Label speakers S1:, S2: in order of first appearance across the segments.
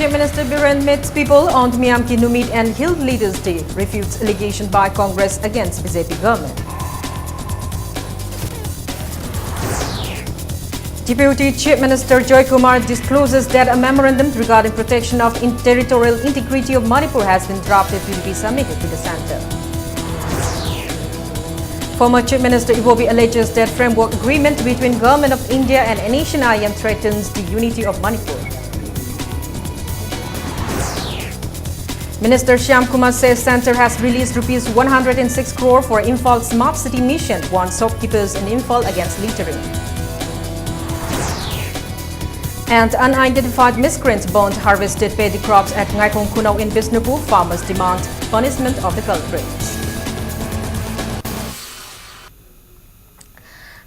S1: Chief Minister Biren meets people on Miam Ki Numit and Hill Leaders Day, refutes allegation by Congress against BJP government. Deputy Chief Minister Joy Kumar discloses that a memorandum regarding protection of territorial integrity of Manipur has been drafted to be submitted to the centre. Former Chief Minister Ivobi alleges that framework agreement between Government of India and Nation IM threatens the unity of Manipur. Minister Shyam Kumar says Centre has released Rs 106 crore for Imphal Smart City Mission, warns shopkeepers in Imphal against littering. And unidentified miscreants burnt harvested paddy crops at Ngaikong Kunau in Bishnupur. Farmers demand punishment of the culprits.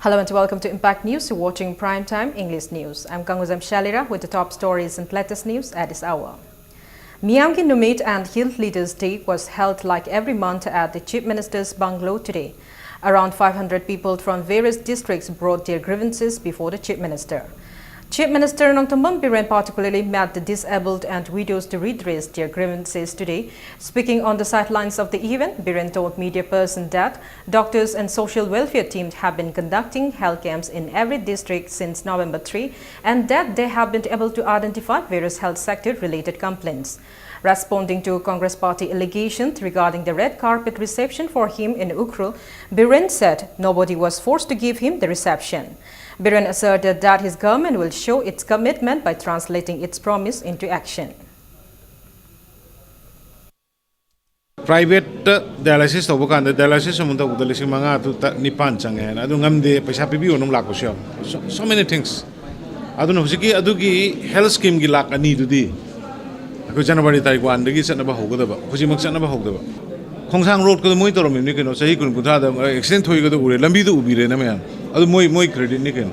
S1: Hello and welcome to Impact News. You're watching Primetime English News. I'm Kanguzam Shalira with the top stories and latest news at this hour. Miam Ki Numit and Hill Leaders Day was held like every month at the Chief Minister's bungalow today. Around 500 people from various districts brought their grievances before the Chief Minister. Chief Minister Nongtambam Biren particularly met the disabled and widows to redress their grievances today. Speaking on the sidelines of the event, Biren told media person that doctors and social welfare teams have been conducting health camps in every district since November 3 and that they have been able to identify various health sector-related complaints. Responding to Congress party allegations regarding the red carpet reception for him in Ukhrul, Biren said nobody was forced to give him the reception. Biren asserted that his government will show its commitment by translating its promise into action.
S2: Private dialysis to bukan dialysis semuanya udah lising manga tu nipan canggih. Adu ngamde pesa pipi unum laku siapa. So many things. Adu nusiki adu ki health scheme ki lak ani tu di. Aku Januari tarik wan degi sana bah hoga daba. Kusi mak sana bah hoga daba. Kongsang road ko moi torom ni keno sahi kun kutha da accident hoi ko to ure lambi to ubire na mayan. Adu moi credit ni keno.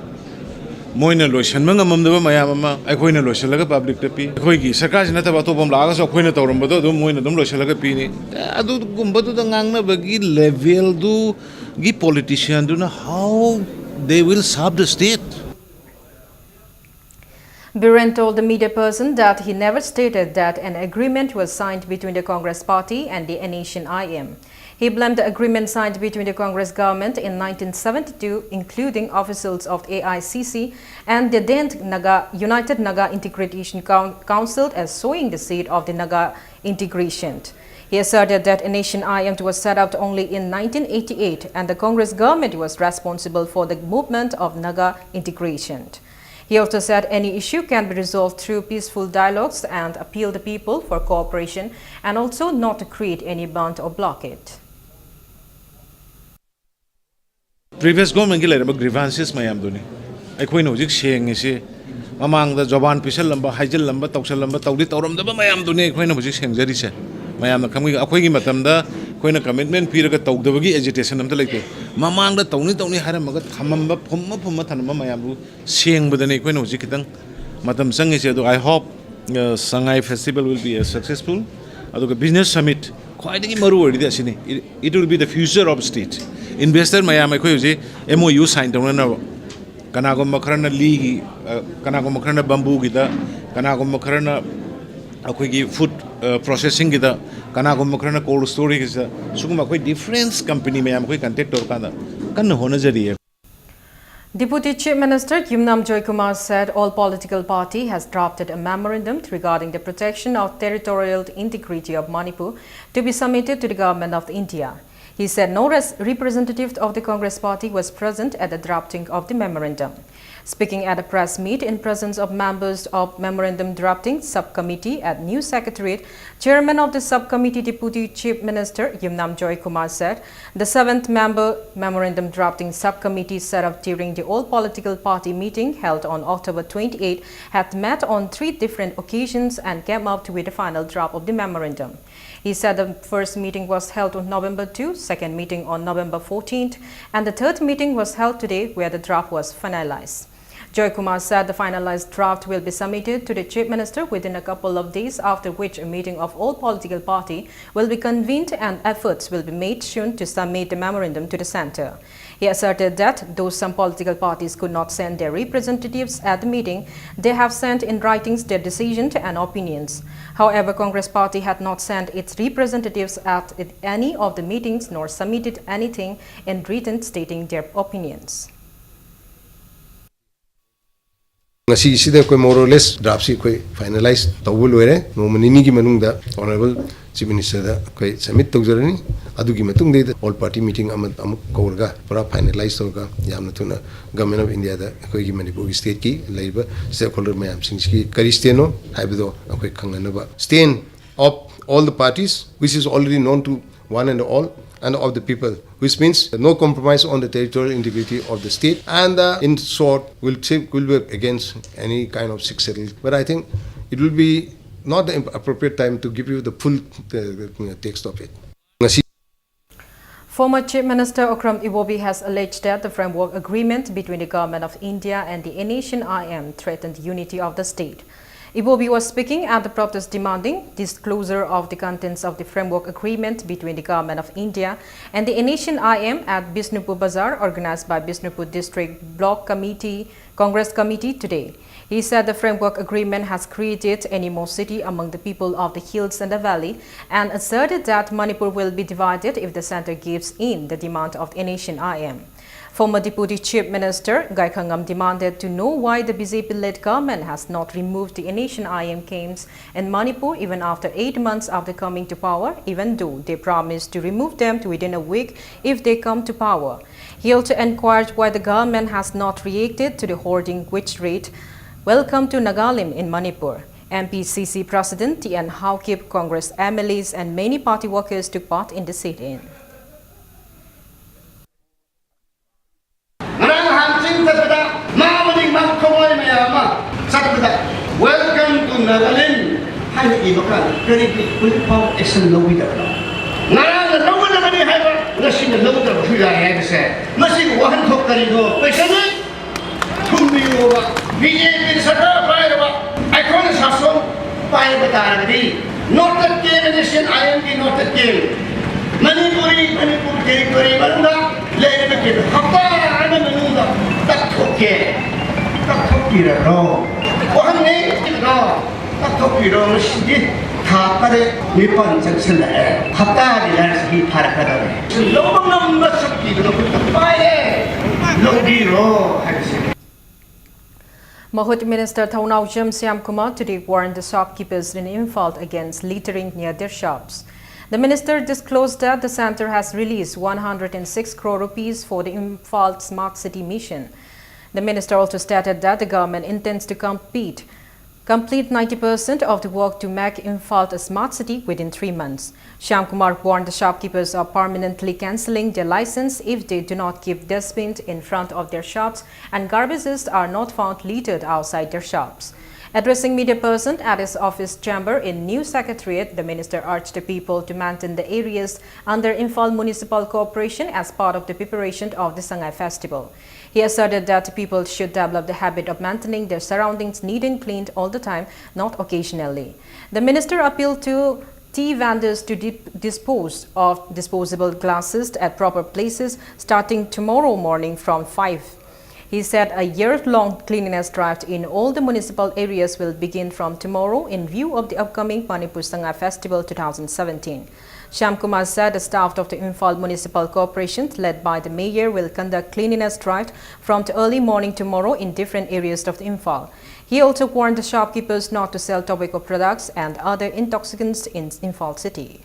S2: Moi na lotion manga mam daba mayam ama. Ai koi na lotion laga public te pi. Koi ki sarkar jina ta bato bom laga so koi na torom bato adu moi na dum lotion laga pi ni. Adu gumba tu da ngang na bagi level du gi politician du na how they will serve the state.
S1: Biren told the media person that he never stated that an agreement was signed between the Congress party and the Nation IM. He blamed the agreement signed between the Congress government in 1972, including officials of AICC and the then United Naga Integration Council, as sowing the seed of the Naga integration. He asserted that a Nation IM was set up only in 1988 and the Congress government was responsible for the movement of Naga integration. He also said any issue can be resolved through peaceful dialogues and appeal the people for cooperation and also not to create any bond or blockade.
S2: Previous government ki lera ba grievances mayam duni. Ai koi no jik sheng isi mamang da joban pisal lamba haijal lamba tawsal lamba tawdi tawram da ba mayam duni koi no jik sheng jari se. Mayam na kami akoi gi matam da koi na commitment piraga tawda bagi agitation amta leke. Mamang da tawni haram maga thamamba phumma thanamba mayam bu sheng badani koi no jik kitang matam sang isi adu I hope Sangai festival will be successful. Adu business summit quite a maru odi asini. It will be the future of state. Investor mayam koi uji MOU sign down na kanagom makarana ligi kanagom makarana bamboo kita kanagom makarana akoi gi food processing kita kanagom makarana cold storage kita suguma koi difference company mayam koi contact or kana kan hona jari.
S1: Deputy Chief Minister Yumnam Joy Kumar said all political party has drafted a memorandum regarding the protection of territorial integrity of Manipur to be submitted to the government of India. He said no representative of the Congress party was present at the drafting of the memorandum. Speaking at a press meet in presence of members of Memorandum Drafting Subcommittee at New Secretariat, Chairman of the Subcommittee Deputy Chief Minister Yumnam Joy Kumar said the 7th member Memorandum Drafting Subcommittee set up during the all political party meeting held on October 28 had met on 3 different occasions and came up with the final draft of the memorandum. He said the first meeting was held on November 2, second meeting on November 14th, and the third meeting was held today where the draft was finalized. Joy Kumar said the finalized draft will be submitted to the Chief Minister within a couple of days, after which a meeting of all political parties will be convened and efforts will be made soon to submit the memorandum to the centre. He asserted that though some political parties could not send their representatives at the meeting, they have sent in writings their decisions and opinions. However, Congress party had not sent its representatives at any of the meetings nor submitted anything in written stating their opinions.
S3: Ngasi sida koi more or less draft si koi finalize tawul loire no manini ki manungda honorable chief minister da koi submit tawjarani adu ki matung de all party meeting amuk kaurga pura finalize toga yamna tuna government of India da koi ki Manipur state ki laiba stakeholder mayam sing ki kari steno haibido koi khangana ba stand of all the parties which is already known to one and all and of the people, which means no compromise on the territorial integrity of the state, and in short, will be against any kind of sick settle. But I think it will be not the appropriate time to give you the full text of it.
S1: Former Chief Minister Okram Iwobi has alleged that the framework agreement between the Government of India and the Nation IM threatened the unity of the state. Iwobi was speaking at the protest demanding disclosure of the contents of the framework agreement between the Government of India and the Nation IM at Bishnupur Bazaar, organized by Bishnupur District Block Committee, Congress Committee today. He said the framework agreement has created animosity among the people of the hills and the valley, and asserted that Manipur will be divided if the centre gives in the demand of the Nation IM. Former Deputy Chief Minister Gai Khangam demanded to know why the BJP-led government has not removed the Nation IM camps in Manipur even after 8 months after coming to power, even though they promised to remove them within a week if they come to power. He also inquired why the government has not reacted to the hoarding which read, "Welcome to Nagalim" in Manipur. MPCC President T.N. Haukip, Congress MLAs and many party workers took part in the sit-in.
S4: Welcome to Nagalim. Hai iba ka kani political action lowi da. Nara na lowi da kani hai ba nasi na lowi da hu ya hai se. Nasi wahan thok kari do paisa ni thumbi ho ba BJP sarkar pai ba icon shason pai ba ta di not the nation IM ki not the Manipur territory banda le ne ke hafta ana manunda tak thoke ra ro wahan ne ro tak thoke ro shi tha pare nipan section le hafta di la si phar ka da lobang nam na sakti do pai lodi ro
S1: Mahut Minister Thaunau Siam Kumar today warned the shopkeepers in Imphal against littering near their shops. The minister disclosed that the centre has released 106 crore rupees for the Imphal Smart City mission. The minister also stated that the government intends to complete 90% of the work to make Imphal a smart city within 3 months. Shyam Kumar warned the shopkeepers of permanently cancelling their license if they do not keep dustbins in front of their shops and garbages are not found littered outside their shops. Addressing media person at his office chamber in New Secretariat, the minister urged the people to maintain the areas under Imphal Municipal Corporation as part of the preparation of the Sangai Festival. He asserted that people should develop the habit of maintaining their surroundings neat and clean all the time, not occasionally. The minister appealed to tea vendors to dispose of disposable glasses at proper places starting tomorrow morning from 5. He said a year-long cleanliness drive in all the municipal areas will begin from tomorrow in view of the upcoming Manipur Sangai Festival 2017. Shyam Kumar said the staff of the Imphal Municipal Corporation, led by the mayor, will conduct cleanliness drive from the early morning tomorrow in different areas of the Imphal. He also warned the shopkeepers not to sell tobacco products and other intoxicants in Imphal city.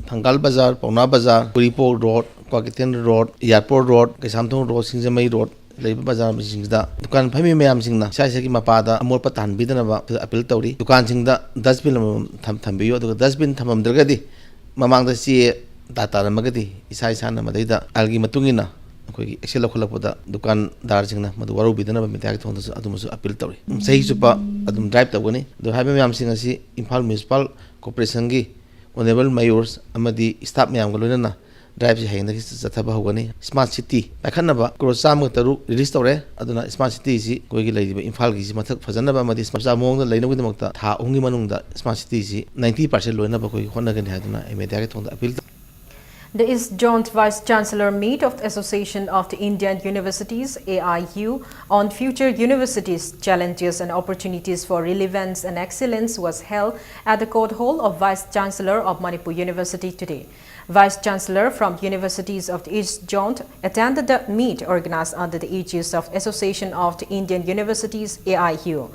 S5: Thangal Bazaar, Pauna Bazaar, Puripur Road, Kwakitin Road, Airport Road, Kesamthong Road, Singjamai Road, Leiba Bazaar Singda, Dukan Phami Mayam Singna, Sai Saki Mapada, Amor Patan Bidanaba, Apil Tauri, Dukan Singda, Dustbin Tambio, the Dustbin Tamam Dragadi, Mamang the Sea, Data Magadi, Isai Sana Madida, Algi Matungina, Excelokulapoda, Dukan Darsingna, Maduaru Bidanaba, Mitaton, Adumus Apil Tauri. Say Supa, Adum Drive the Winnie, the Habimam Singasi, Imphal Municipal Corporation. Honorable Mayors Amadi Staff Mayam Galuna drive से hang चथब होगनी smart city पाखनब crore चाम तरु release तौरे अदुना smart city से कोई इम्फाल की मथक फजनब मचा मौन लेनगीदमक था अहूंगी smart city से 90% लोनब कोई होनगनी है मीडिया के थोड़ा appeal.
S1: The East Joint Vice Chancellor meet of the Association of the Indian Universities AIU on future universities challenges and opportunities for relevance and excellence was held at the Court Hall of Vice Chancellor of Manipur University today. Vice Chancellor from Universities of the East Joint attended the meet organized under the aegis of Association of the Indian Universities AIU.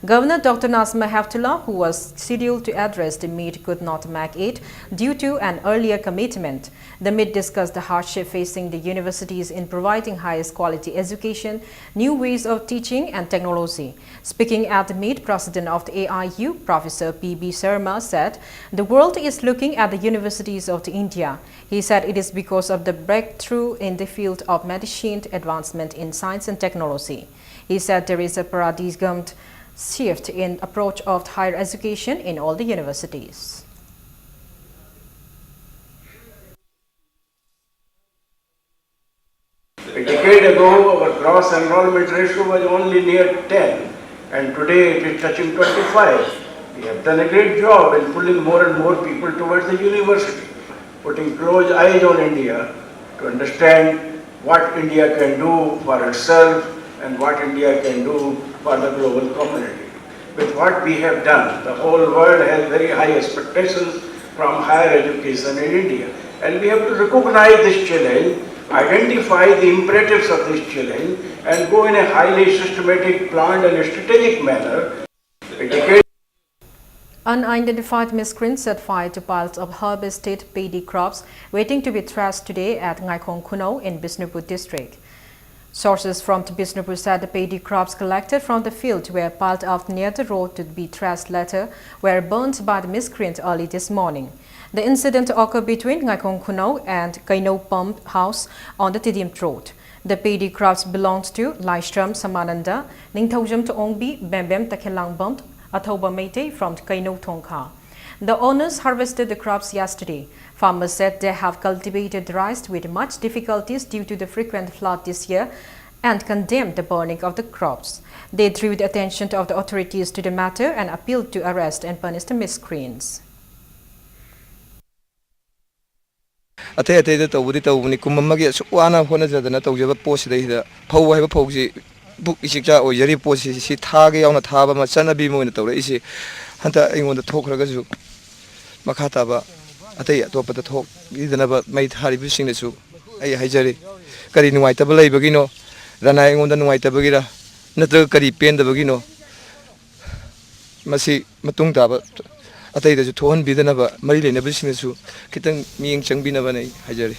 S1: Governor Dr. Nazma Heftullah, who was scheduled to address the meet, could not make it due to an earlier commitment. The meet discussed the hardship facing the universities in providing highest quality education, new ways of teaching and technology. Speaking at the meet, President of the AIU, Professor P.B. Sharma, said, "The world is looking at the universities of India." He said it is because of the breakthrough in the field of medicine, advancement in science and technology. He said there is a paradigm shift in approach of higher education in all the universities.
S6: A decade ago, our gross enrollment ratio was only near 10, and today it is touching 25. We have done a great job in pulling more and more people towards the university, putting close eyes on India to understand what India can do for itself and what India can do for the global community. With what we have done, the whole world has very high expectations from higher education in India. And we have to recognize this challenge, identify the imperatives of this challenge, and go in a highly systematic, planned and strategic manner.
S1: Unidentified miscreants set fire to piles of harvested paddy crops waiting to be thrashed today at Ngaikong Kuno in Bishnupur district. Sources from Bishnupur said the paddy crops collected from the field were piled up near the road to be thrashed later were burnt by the miscreant early this morning. The incident occurred between Ngaikong Kuno and Kaino Pump House on the Tidim Road. The paddy crops belonged to Laishram Samananda, Ningthaujam Taongbi, Bembem Takhelangbam, Athoba Meite from Kaino Tongkha. The owners harvested the crops yesterday. Farmers said they have cultivated rice with much difficulties due to the frequent flood this year and condemned the burning of the crops. They drew the attention of the authorities to the matter and appealed to arrest and punish the miscreants.
S7: अतः अतः तौबुदी तौबुनी कुम्मगे सुवाना होनजदना तौजब पोसिदैदा फौ हाइबा फौजी book इसिकजा ओयरी पोसि सि थागे यावना थाबा मा चनबी मोइन तौरे इसि हंता इंगोंदा थोखरगजु मखा ताबा अतः अतोपदा थोक इदनबा मै थारिबि सिंगनसु आई हाइजरी करी नुवाइतबा लैबगिनो रना इंगोंदा नुवाइतबगिरा नत्र करी पेंदबगिनो मसी मतुंग ताबा अतैदसु थोहन बिदनबा मरि लेनबसिंगसु खितंग मियंग चंगबिनबनै हाइजरी.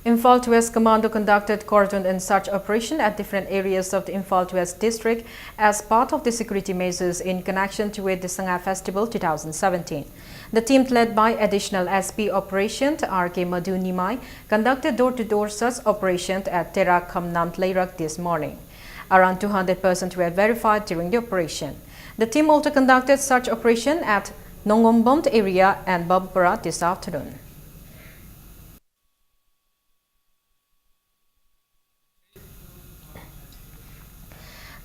S1: Imphal West Commando conducted cordon and search operation at different areas of the Imphal West district as part of the security measures in connection with the Sangha Festival 2017. The team led by additional SP Operation R.K. Madhu Nimai conducted door-to-door search operation at Tera Khamnam Tleirak this morning. Around 200 persons were verified during the operation. The team also conducted search operation at Nongombont area and Babapara this afternoon.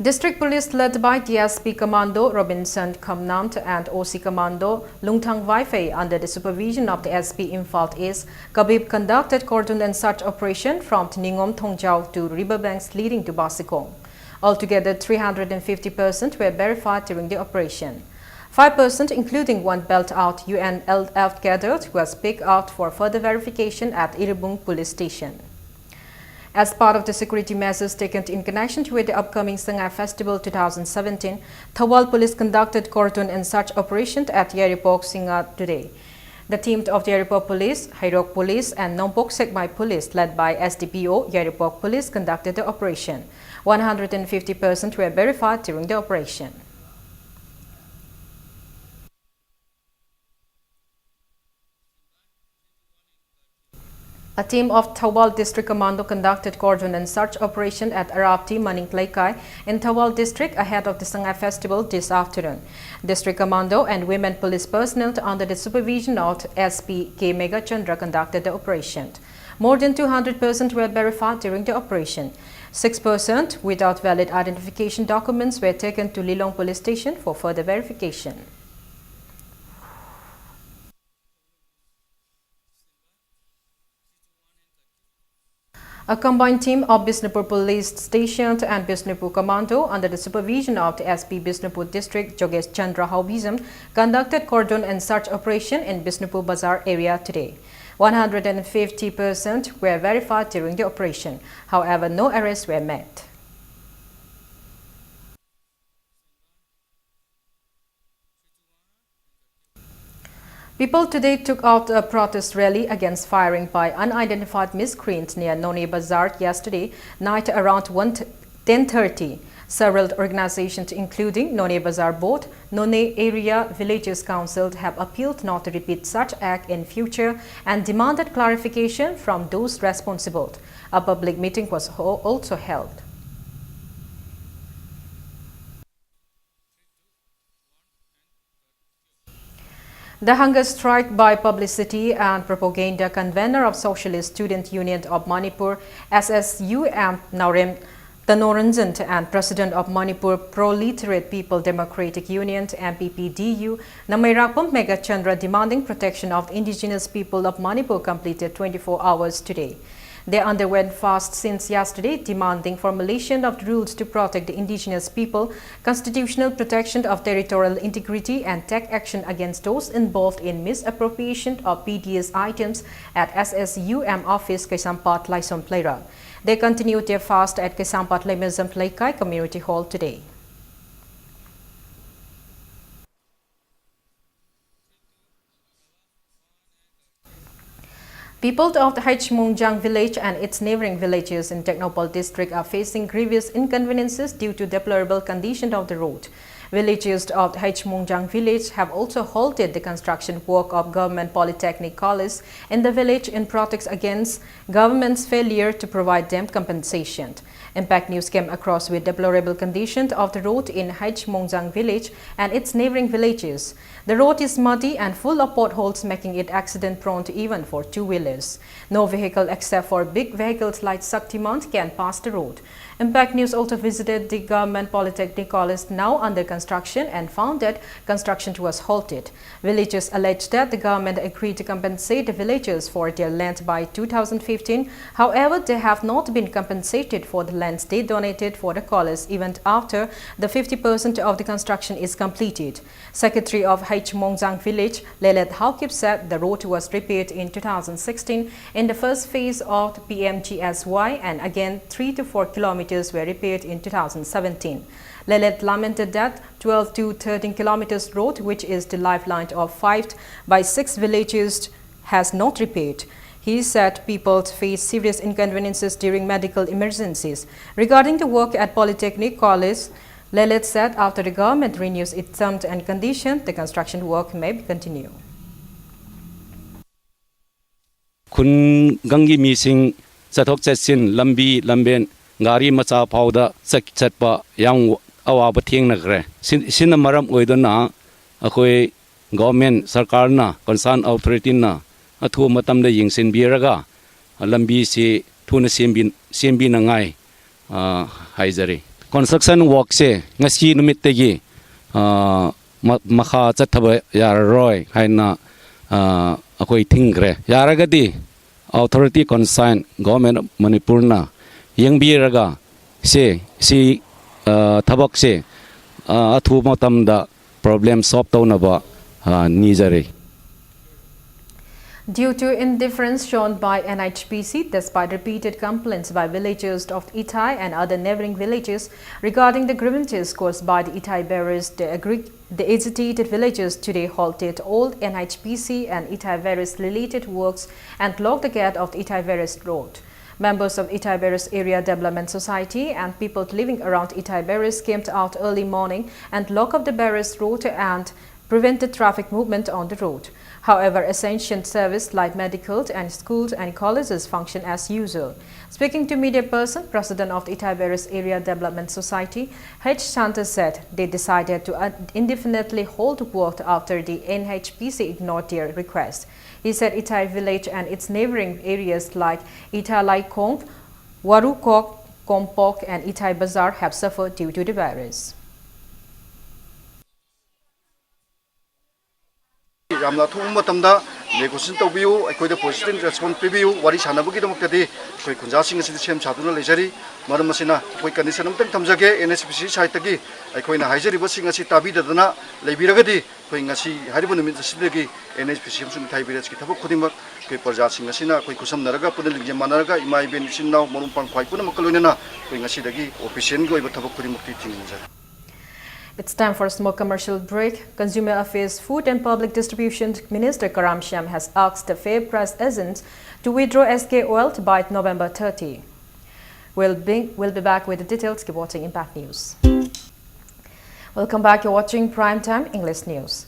S1: District Police led by DSP Commando Robinson Khamnamt and OC Commando Lungthang Waifei under the supervision of the SP Imphal East, Kabib conducted cordon and search operation from Ningom Thongjau to riverbanks leading to Basikong. Altogether, 350 persons were verified during the operation. 5 persons, including one belt-out UNLF gathered, was picked out for further verification at Iribung Police Station. As part of the security measures taken in connection with the upcoming Sangha Festival 2017, Thawal Police conducted cordon and search operation at Yaripok Singha today. The team of the Yaripok Police, Hairok Police and Nompok Sekmai Police led by SDPO Yaripok Police conducted the operation. 150 persons were verified during the operation. A team of Thawal District Commando conducted cordon and search operation at Arapti, Maningklaikai in Thawal District ahead of the Sangai Festival this afternoon. District Commando and women police personnel under the supervision of SP K. Megachandra conducted the operation. More than 200 persons were verified during the operation. 6 persons without valid identification documents were taken to Lilong Police Station for further verification. A combined team of Bisnupur Police Station and Bisnupur Commando under the supervision of the SP Bisnupur District Jogesh Chandra Haubizam conducted cordon and search operation in Bisnupur Bazaar area today. 150 persons were verified during the operation. However, no arrests were made. People today took out a protest rally against firing by unidentified miscreants near Noni Bazaar yesterday night around 10:30. Several organizations including Noni Bazaar Board, Noni Area Villages Council have appealed not to repeat such act in future and demanded clarification from those responsible. A public meeting was also held. The hunger strike by Publicity and Propaganda convener of Socialist Student Union of Manipur, SSUM Naurem Tanoranjan, and President of Manipur Proletariat People Democratic Union MPPDU Namayrakpam Megachandra demanding protection of the indigenous people of Manipur completed 24 hours today. They underwent fast since yesterday, demanding formulation of rules to protect the indigenous people, constitutional protection of territorial integrity, and take action against those involved in misappropriation of PDS items at SSUM office Kaisampat Laisom Plaira. They continued their fast at Kaisampat Laimizam Plaikai Community Hall today. People of the Haichmungjang village and its neighboring villages in Technopol district are facing grievous inconveniences due to deplorable condition of the road. Villagers of the Haichmungjang village have also halted the construction work of Government Polytechnic College in the village in protest against government's failure to provide them compensation. Impact News came across with deplorable condition of the road in Haichmungjang village and its neighboring villages. The road is muddy and full of potholes, making it accident-prone even for two-wheelers. No vehicle except for big vehicles like Saktimant can pass the road. Impact News also visited the Government Polytechnic College now under construction and found that construction was halted. Villagers alleged that the government agreed to compensate the villagers for their land by 2015. However, they have not been compensated for the lands they donated for the college even after the 50% of the construction is completed. Secretary of Haichmungjang village, Lelet Haukip, said the road was repaired in 2016 in the first phase of the PMGSY and again 3 to 4 kilometers were repaired in 2017. Lelet lamented that 12 to 13 kilometers road, which is the lifeline of 5 by 6 villages, has not repaired. He said people face serious inconveniences during medical emergencies. Regarding the work at Polytechnic College, Lelet said after the government renews its terms and conditions, the construction work may continue.
S8: Kun gangi mising chathok chatsin lambi lamben gari macha phauda chatpa yang awaba thengna gre sin maram oidona akhoi government sarkar na concern authority na athu matam da yingsin biraga lambi se thuna sembi na ngai haizari construction work se ngasi numit tegi makha chathaba yararoi haina akhoi thingre yaragadi authority concern government of Manipur na yang biraga se si thabak se athu matam da problem solve tawna ba nijare.
S1: Due to indifference shown by NHPC, despite repeated complaints by villagers of Itai and other neighboring villages regarding the grievances caused by the Itai bearers, the agitated villagers today halted all NHPC and Itai bearers related works and blocked the gate of the Itai bearers road. Members of Itai Bearers Area Development Society and people living around Itai Bearers came out early morning and locked up the Bearers road and prevented traffic movement on the road. However, essential services like medical and schools and colleges function as usual. Speaking to media person, President of the Itai Area Development Society, H. Santa said they decided to indefinitely hold work after the NHPC ignored their request. He said Itai village and its neighboring areas like Itai Kong, Warukok, Kompok and Itai Bazaar have suffered due to the virus.
S9: Ramla thum matamda negotiation tawbiu aikoi da positive response pibiu wari sanabagi damakti koi kunja sing asi sem chaduna lejari maram masina koi condition amtang tamjage NSPC site gi aikoi na haijari basing asi tabi dadana leibiragadi koi ngasi haribu numit sidagi NSPC sum thai village ki thabuk khudimak koi parja sing asina koi kusam naraga punil ge manaraga imai ben sinnaw morum pang khwai puna makalonena koi ngasi dagi official goi ba thabuk khudimak ti tinja.
S1: It's time for a small commercial break. Consumer Affairs, Food and Public Distribution Minister Karam Shyam has asked the fair price agents to withdraw SK oil by November 30. We'll be back with the details. Keep watching Impact News. Welcome back. You're watching Primetime English News.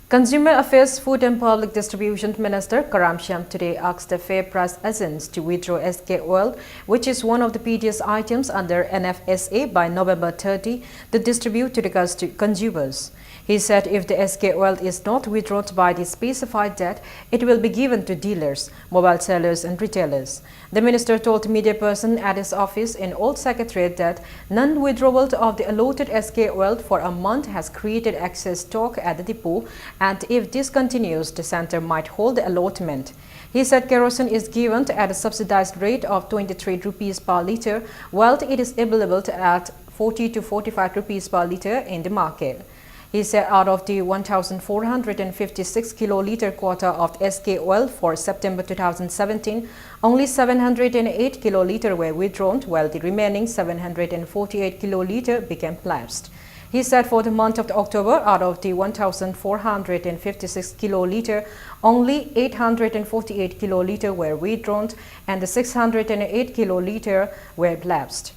S1: Consumer Affairs, Food and Public Distribution Minister Karam Shyam today asked the fair price agents to withdraw SK oil, which is one of the PDS items under NFSA, by November 30 to distribute to the consumers. He said if the SK oil is not withdrawn by the specified date, it will be given to dealers, mobile sellers and retailers. The minister told media person at his office in Old Secretariat that non-withdrawal of the allotted SK oil for a month has created excess stock at the depot, and if this continues, the center might hold the allotment. He said kerosene is given at a subsidized rate of 23 rupees per litre, while it is available at 40 to 45 rupees per litre in the market. He said out of the 1,456 kiloliter quota of SK oil for September 2017, only 708 kiloliter were withdrawn, while the remaining 748 kiloliter became lapsed. He said for the month of October, out of the 1,456 kiloliter, only 848 kiloliter were withdrawn and the 608 kiloliter were lapsed.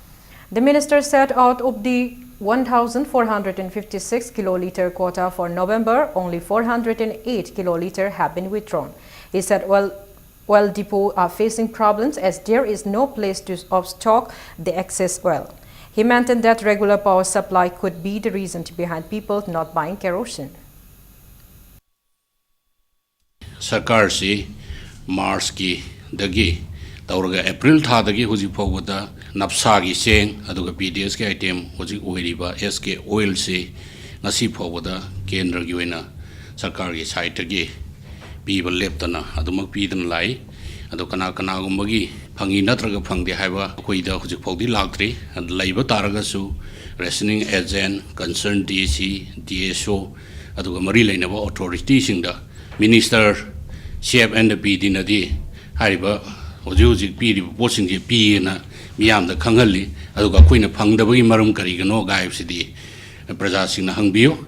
S1: The minister said out of the 1,456 kiloliter quota for November, only 408 kiloliter have been withdrawn. He said oil depots are facing problems as there is no place to stock the excess oil. He maintained that regular power supply could be the reason behind people not buying kerosene.
S10: Sarkar si Mars ki dagi tauraga April tha dagi huji phawada napsa gi seng aduga PDS ke item huji oiriba SK oil si ngasi phawada kendra gi oina sarkar gi site gi piba leptana adumak pidan lai adu kana gumbagi phangi natraga phangde haiba koida huji phawdi lagtri and laiba taraga su rationing agent concerned DC DSO aduga mari lainaba authority singda minister chef and the PD nadi haiba huji piri posing ji pi na miyam da khangali aduga koina phangdabagi maram karigano gaibsidi praja singna hangbiyo.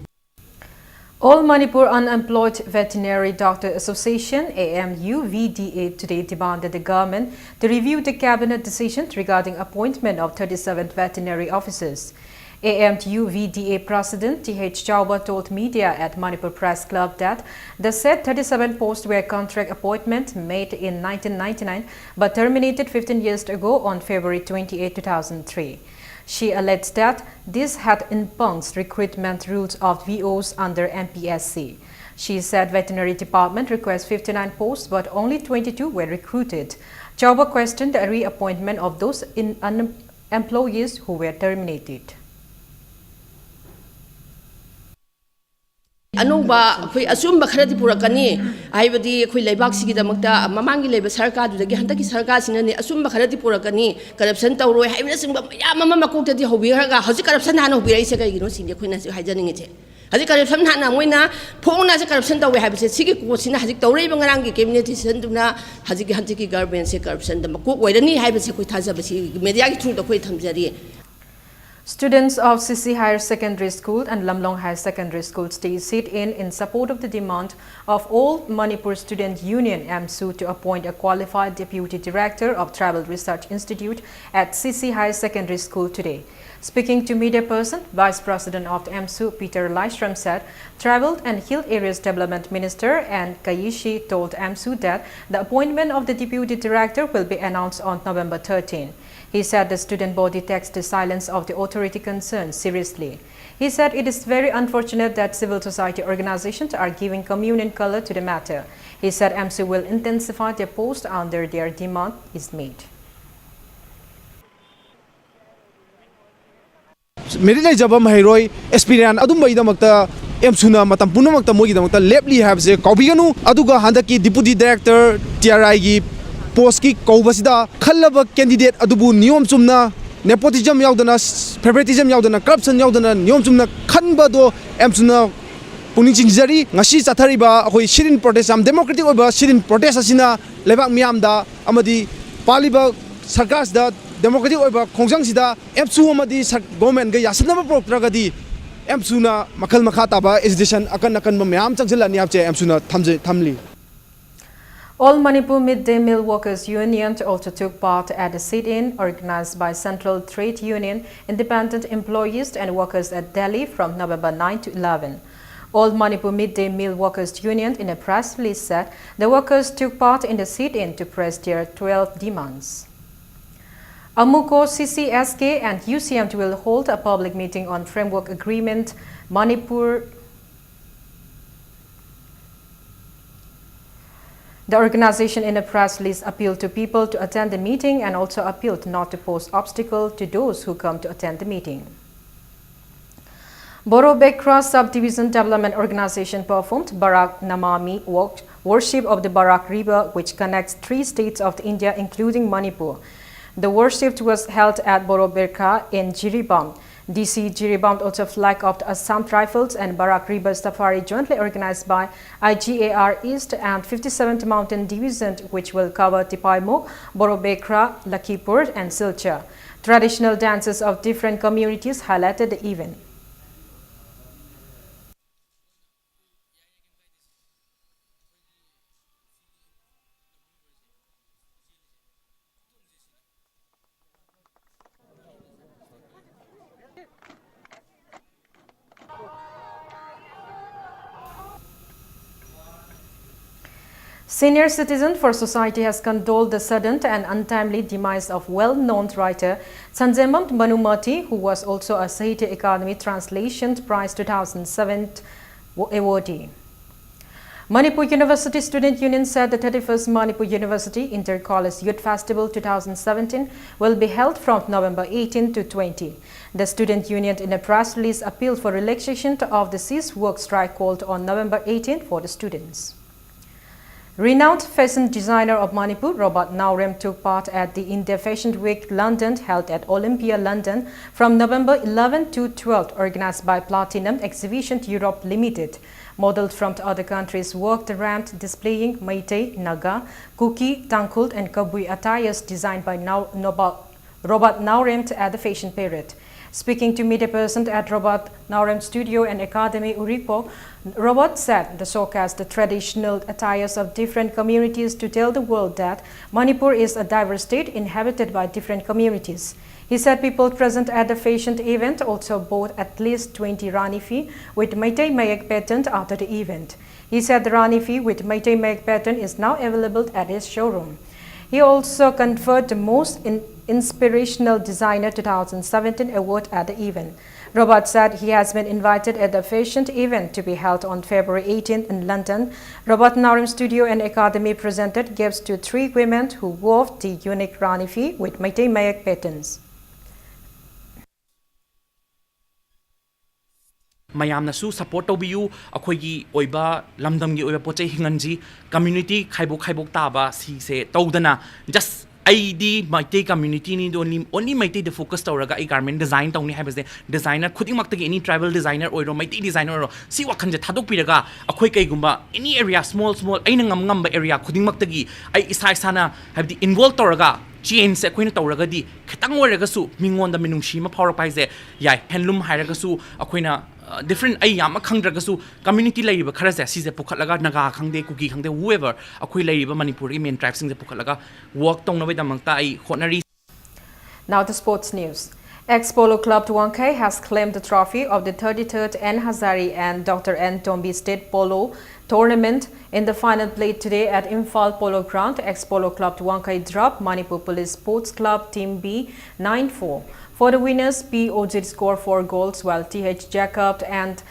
S1: All Manipur Unemployed Veterinary Doctor Association AMU-VDA today demanded the government to review the cabinet decision regarding appointment of 37 veterinary officers. AMU-VDA President T.H. Chauba told media at Manipur Press Club that the said 37 posts were contract appointments made in 1999 but terminated 15 years ago on February 28, 2003. She alleged that this had impugned recruitment rules of VOs under MPSC. She said veterinary department requests 59 posts but only 22 were recruited. Chauba questioned the reappointment of those employees who were terminated.
S11: Anuba koi asum bakharati purakani aibadi koi laibak sigi damakta mamangi leba sarkar dudagi handaki sarkar sinani asum bakharati purakani corruption tawroi haibna singba yam mama makokta di hobiraga hoji corruption hana hobirai se kai gino singe khoina se haijaninge je haji corruption hana moina phona se corruption tawwe haibse sigi ko sina haji tawrei bangarangi cabinet decision duna haji ki hanti ki government se corruption da makok oirani haibse koi thajabasi media ki thung da koi thamjari.
S1: Students of Sisi Higher Secondary School and Lamlong Higher Secondary School sit-in in support of the demand of All Manipur Student Union (AMSU) to appoint a qualified Deputy Director of Tribal Research Institute at Sisi Higher Secondary School today. Speaking to media person, Vice President of the AMSU, Peter Lystrom, said Tribal and Hill Areas Development Minister and Kayishi told AMSU that the appointment of the Deputy Director will be announced on November 13. He said the student body takes the silence of the authority concerned seriously. He said it is very unfortunate that civil society organizations are giving communion color to the matter. He said AMSU will intensify their post under their demand is made.
S12: Merit jaba mahairoi experience adum bai damakta AMSU matam punamakta mogi damakta lepli habse kaubiganu aduga handaki deputy director TRI gi post ki kaubasida khallaba candidate adubu niyom chumna nepotism yaudana favoritism yaudana corruption yaudana niyom chumna khanba do AMSU na puning jingjari ngasi chathariba akoi shirin protest am democratic oba shirin protest asina lebak miam da amadi paliba sarkas da democratic oba khongjang sida AMSU amadi government ga yasanaba protragadi AMSU na makal makhata ba education akan myam changsilani apche AMSU na thamli.
S1: All Manipur Midday Meal Workers Union also took part at a sit-in organized by Central Trade Union, Independent Employees and Workers at Delhi from November 9 to 11. All Manipur Midday Meal Workers Union in a press release said the workers took part in the sit-in to press their 12 demands. Amuko, CCSK and UCM will hold a public meeting on Framework Agreement Manipur. The organization in a press release appealed to people to attend the meeting and also appealed not to pose obstacles to those who come to attend the meeting. Borobekra Subdivision Development Organization performed Barak Namami worship of the Barak River, which connects 3 states of India, including Manipur. The worship was held at Borobekra in Jiribam. DC Jiribam also flag off the Assam Rifles and Barak River Safari jointly organized by IGAR East and 57th Mountain Division, which will cover Tipaimo, Borobekra, Lakipur and Silchar. Traditional dances of different communities highlighted the event. Senior Citizen for Society has condoled the sudden and untimely demise of well-known writer Sanjayam Manumati, who was also a Sahitya Academy Translation Prize 2007 awardee. Manipur University Student Union said the 31st Manipur University Inter-College Youth Festival 2017 will be held from November 18 to 20. The Student Union in a press release appealed for relaxation of the ceased work strike called on November 18 for the students. Renowned fashion designer of Manipur, Robert Naurem, took part at the India Fashion Week London held at Olympia, London from November 11 to 12, organized by Platinum Exhibition Europe Limited. Models from other countries walked the ramp displaying Meitei, Naga, Kuki, Tangkhul and Kabui attires designed by Robert Naurem at the fashion period. Speaking to media person at Robert Naurem Studio and Academy Uripo, Robert said the showcased the traditional attires of different communities to tell the world that Manipur is a diverse state inhabited by different communities. He said people present at the fashion event also bought at least 20 Rani Fi with Meitei Mayek pattern after the event. He said the Rani Fi with Meitei Mayek pattern is now available at his showroom. He also conferred the Most Inspirational Designer 2017 award at the event. Robert said he has been invited at the fashion event to be held on February 18 in London. Robert Naurem Studio and Academy presented gifts to 3 women who wore the unique Rani Fi with Meitei Mayek patterns.
S13: mayamnasu support tobiyu akhoi oiba lamdamgi oiba pochai hinganji community khaibok taba si se tawdana just ID Maitei community ni only Maitei the focus tawraga I garment design tawni habase designer khudingmak tagi any tribal designer oiro Maitei designer oiro si wakhanje thadok piraga akhoi kaigumba any area small aina ngam area khudingmak tagi ai isa isana habdi involve tawraga change akoina tawragadi khitang oiragasu mingonda minungshi ma phawrak paise yai handloom hairagasu akoina different ai yam khangdragasu community laiba khara se sise pukhalaga naga khangde kuki khangde whoever akoi laiba manipuri main tribes sing se pukhalaga work tongnabai damangta ai honari.
S1: Now to sports news. Ex-Polo Club Tuankai has claimed the trophy of the 33rd N. Hazari and Dr. N. Tombi State Polo Tournament in the final played today at Imphal Polo Ground. Ex-Polo Club Tuankai dropped Manipur Police Sports Club Team B 9-4. For the winners, P. Ojit scored 4 goals while T.H. Jacob and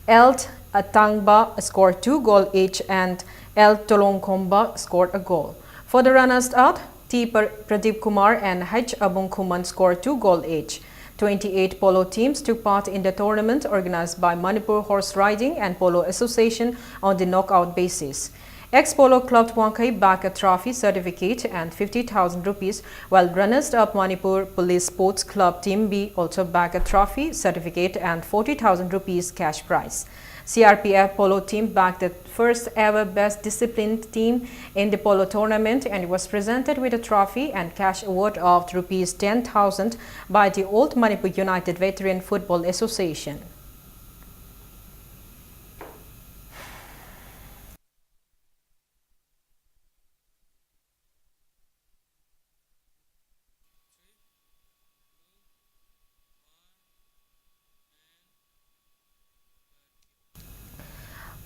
S1: L. Atangba scored 2 goals each and L. Tolongkomba scored a goal. For the runners-up, T. Pradeep Kumar and H. Abung Kuman scored 2 goals each. 28 polo teams took part in the tournament organized by Manipur Horse Riding and Polo Association on the knockout basis. Ex-Polo Club Tuankai bagged a trophy certificate and 50,000 rupees, while runners-up Manipur Police Sports Club Team B also bagged a trophy certificate and 40,000 rupees cash prize. CRPF Polo team bagged the first ever best disciplined team in the polo tournament and was presented with a trophy and cash award of rupees 10,000 by the Old Manipur United Veteran Football Association.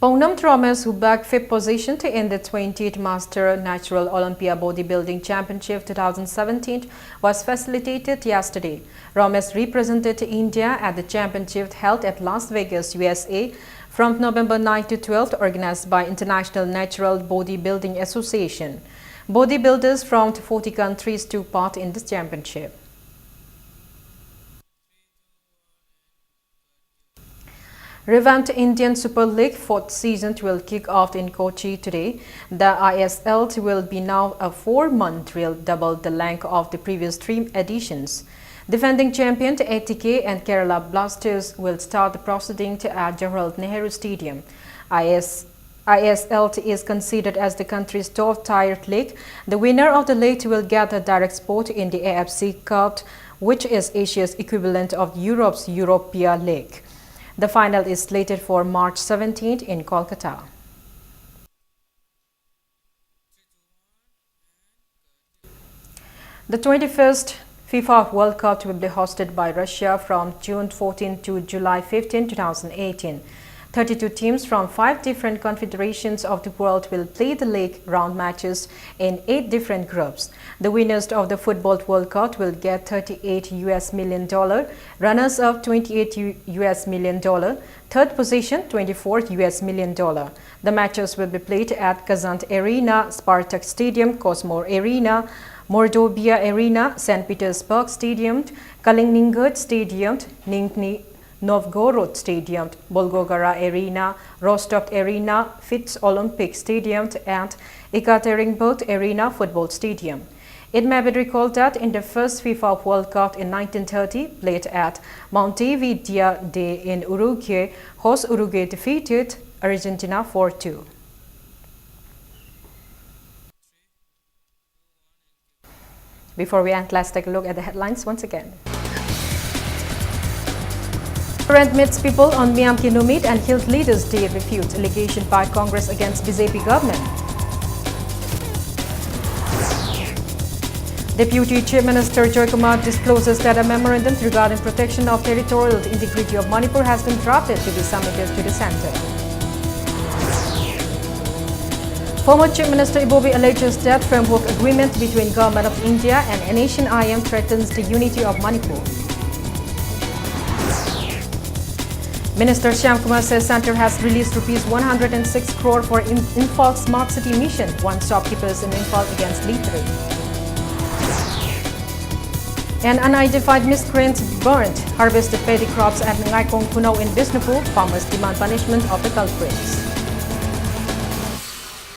S1: Pongnam Thomas, who bagged 5th position in the 20th Master Natural Olympia Bodybuilding Championship 2017, was facilitated yesterday. Romes represented India at the championship held at Las Vegas, USA from November 9 to 12, organized by International Natural Bodybuilding Association. Bodybuilders from 40 countries took part in this championship. Revamped Indian Super League 4th season will kick off in Kochi today. The ISL will be now a 4-month drill, double the length of the previous 3 editions. Defending champion ATK and Kerala Blasters will start the proceedings at Jawaharlal Nehru Stadium. ISL is considered as the country's top-tier league. The winner of the league will get a direct spot in the AFC Cup, which is Asia's equivalent of Europe's Europa League. The final is slated for March 17th in Kolkata. The 21st FIFA World Cup will be hosted by Russia from June 14 to July 15, 2018. 32 teams from 5 different confederations of the world will play the league round matches in 8 different groups. The winners of the Football World Cup will get $38 million, runners-up $28 million, third position $24 million. The matches will be played at Kazan Arena, Spartak Stadium, Cosmo Arena, Mordovia Arena, St. Petersburg Stadium, Kaliningrad Stadium, Nizhny Novgorod Stadium, Volgograd Arena, Rostov Arena, Fitz Olympic Stadium, and Ekaterinburg Arena Football Stadium. It may be recalled that in the first FIFA World Cup in 1930, played at Montevideo in Uruguay, host Uruguay defeated Argentina 4-2. Before we end, let's take a look at the headlines once again. Parent meets people on Myanmar Numit and Hilt Leaders Day refutes allegation by Congress against BJP government. Deputy Chief Minister Joy Kumar discloses that a memorandum regarding protection of territorial integrity of Manipur has been drafted to be submitted to the centre. Former Chief Minister Ibobi alleges that framework agreement between Government of India and Asian IM threatens the unity of Manipur. Minister Shyam Kumar says Centre has released rupees 106 crore for Imphal Smart City Mission, one shopkeepers in Imphal against littering. An unidentified miscreant burnt harvested paddy crops at Ngaikong Punao in Bishnupur. Farmers demand punishment of the culprits.